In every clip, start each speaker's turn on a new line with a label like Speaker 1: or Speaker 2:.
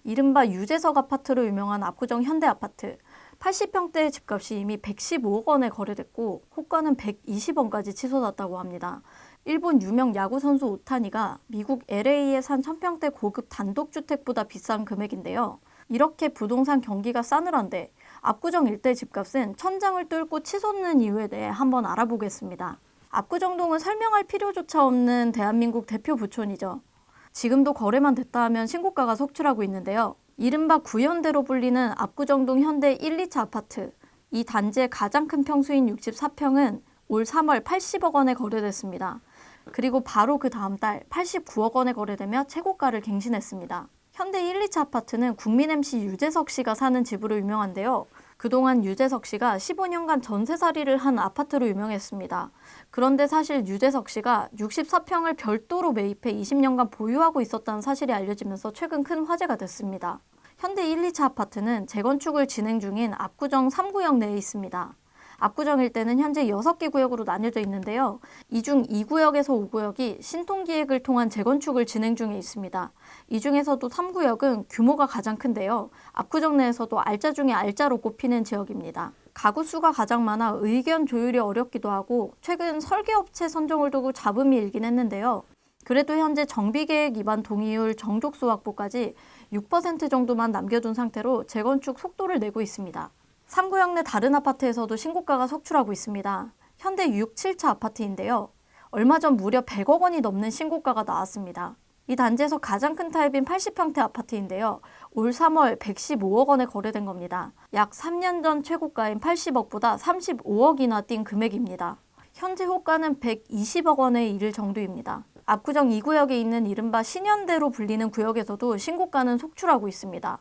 Speaker 1: 이른바 유재석 아파트로 유명한 압구정 현대아파트. 80평대 집값이 이미 115억 원에 거래됐고 호가는 120원까지 치솟았다고 합니다. 일본 유명 야구선수 오타니가 미국 LA에 산 1000평대 고급 단독주택보다 비싼 금액인데요. 이렇게 부동산 경기가 싸늘한데 압구정 일대 집값은 천장을 뚫고 치솟는 이유에 대해 한번 알아보겠습니다. 압구정동은 설명할 필요조차 없는 대한민국 대표 부촌이죠. 지금도 거래만 됐다 하면 신고가가 속출하고 있는데요. 이른바 구현대로 불리는 압구정동 현대 1, 2차 아파트. 이 단지의 가장 큰 평수인 64평은 올 3월 80억 원에 거래됐습니다. 그리고 바로 그 다음 달 89억 원에 거래되며 최고가를 갱신했습니다. 현대 1, 2차 아파트는 국민 MC 유재석 씨가 사는 집으로 유명한데요. 그동안 유재석 씨가 15년간 전세살이를 한 아파트로 유명했습니다. 그런데 사실 유재석 씨가 64평을 별도로 매입해 20년간 보유하고 있었다는 사실이 알려지면서 최근 큰 화제가 됐습니다. 현대 1, 2차 아파트는 재건축을 진행 중인 압구정 3구역 내에 있습니다. 압구정 일대는 현재 6개 구역으로 나뉘어져 있는데요. 이 중 2구역에서 5구역이 신통기획을 통한 재건축을 진행 중에 있습니다. 이 중에서도 3구역은 규모가 가장 큰데요. 압구정 내에서도 알짜 중에 알짜로 꼽히는 지역입니다. 가구 수가 가장 많아 의견 조율이 어렵기도 하고 최근 설계업체 선정을 두고 잡음이 일긴 했는데요. 그래도 현재 정비계획 위반 동의율 정족수 확보까지 6% 정도만 남겨둔 상태로 재건축 속도를 내고 있습니다. 3구역 내 다른 아파트에서도 신고가가 속출하고 있습니다. 현대 6, 7차 아파트인데요. 얼마 전 무려 100억 원이 넘는 신고가가 나왔습니다. 이 단지에서 가장 큰 타입인 80평대 아파트인데요. 올 3월 115억 원에 거래된 겁니다. 약 3년 전 최고가인 80억보다 35억이나 뛴 금액입니다. 현재 호가는 120억 원에 이를 정도입니다. 압구정 2구역에 있는 이른바 신현대로 불리는 구역에서도 신고가는 속출하고 있습니다.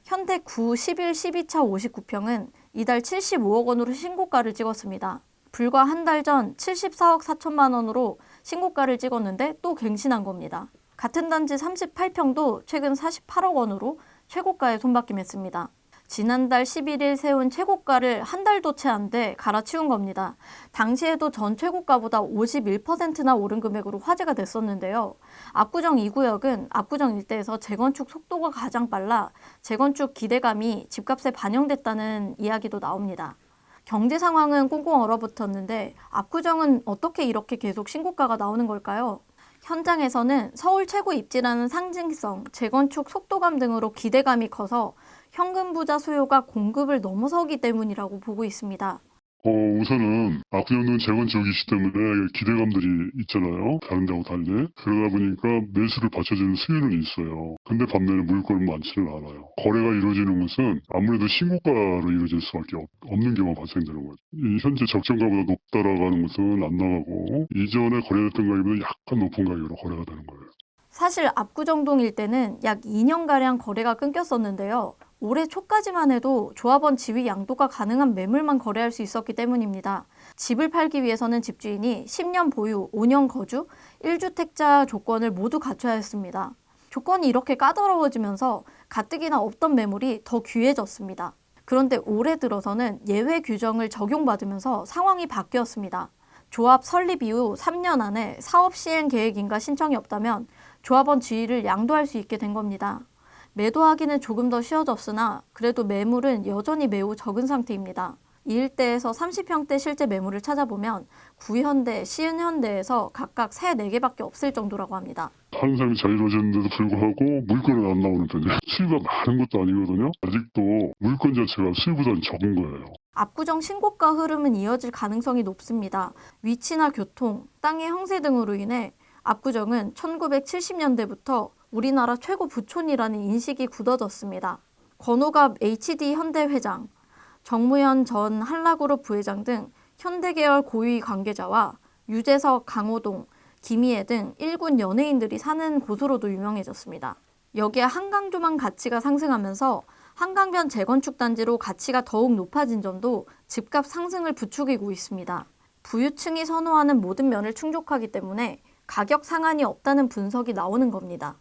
Speaker 1: 현대 9, 11, 12차 59평은 이달 75억 원으로 신고가를 찍었습니다. 불과 한 달 전 74억 4천만 원으로 신고가를 찍었는데 또 갱신한 겁니다. 같은 단지 38평도 최근 48억 원으로 최고가에 손바뀜했습니다. 지난달 11일 세운 최고가를 한 달도 채 안 돼 갈아치운 겁니다. 당시에도 전 최고가보다 51%나 오른 금액으로 화제가 됐었는데요. 압구정 2구역은 압구정 일대에서 재건축 속도가 가장 빨라 재건축 기대감이 집값에 반영됐다는 이야기도 나옵니다. 경제 상황은 꽁꽁 얼어붙었는데 압구정은 어떻게 이렇게 계속 신고가가 나오는 걸까요? 현장에서는 서울 최고 입지라는 상징성, 재건축 속도감 등으로 기대감이 커서 현금 부자 수요가 공급을 넘어서기 때문이라고 보고 있습니다.
Speaker 2: 우선은 압구정동 재건축이기 때문에 기대감들이 있잖아요. 다른 데하고 달리. 그러다 보니까 매수를 받쳐주는 수요는 있어요. 근데 반면에 물건은 많지는 않아요. 거래가 이루어지는 것은 아무래도 신고가로 이루어질 수밖에 없는 경우가 발생되는 거죠. 이 현재 적정가보다 높다라고 하는 것은 안 나가고 이전에 거래됐던 가격보다 약간 높은 가격으로 거래가 되는 거예요.
Speaker 1: 사실 압구정동 일대는 약 2년가량 거래가 끊겼었는데요. 올해 초까지만 해도 조합원 지위 양도가 가능한 매물만 거래할 수 있었기 때문입니다. 집을 팔기 위해서는 집주인이 10년 보유, 5년 거주, 1주택자 조건을 모두 갖춰야 했습니다. 조건이 이렇게 까다로워지면서 가뜩이나 없던 매물이 더 귀해졌습니다. 그런데 올해 들어서는 예외 규정을 적용받으면서 상황이 바뀌었습니다. 조합 설립 이후 3년 안에 사업 시행 계획인가 신청이 없다면 조합원 지위를 양도할 수 있게 된 겁니다. 매도하기는 조금 더 쉬워졌으나 그래도 매물은 여전히 매우 적은 상태입니다. 이 일대에서 30평대 실제 매물을 찾아보면 구현대, 시은현대에서 각각 3, 4개밖에 없을 정도라고 합니다.
Speaker 2: 하는 사람이 잘 이루어졌는데도 불구하고 물건은 안 나오는 편이에요. 수요가 많은 것도 아니거든요. 아직도 물건 자체가 수요보다는 적은 거예요.
Speaker 1: 압구정 신고가 흐름은 이어질 가능성이 높습니다. 위치나 교통, 땅의 형세 등으로 인해 압구정은 1970년대부터 우리나라 최고 부촌이라는 인식이 굳어졌습니다. 권오갑 HD 현대 회장, 정무현 전 한라그룹 부회장 등 현대계열 고위 관계자와 유재석, 강호동, 김희애 등 일군 연예인들이 사는 곳으로도 유명해졌습니다. 여기에 한강조망 가치가 상승하면서 한강변 재건축 단지로 가치가 더욱 높아진 점도 집값 상승을 부추기고 있습니다. 부유층이 선호하는 모든 면을 충족하기 때문에 가격 상한이 없다는 분석이 나오는 겁니다.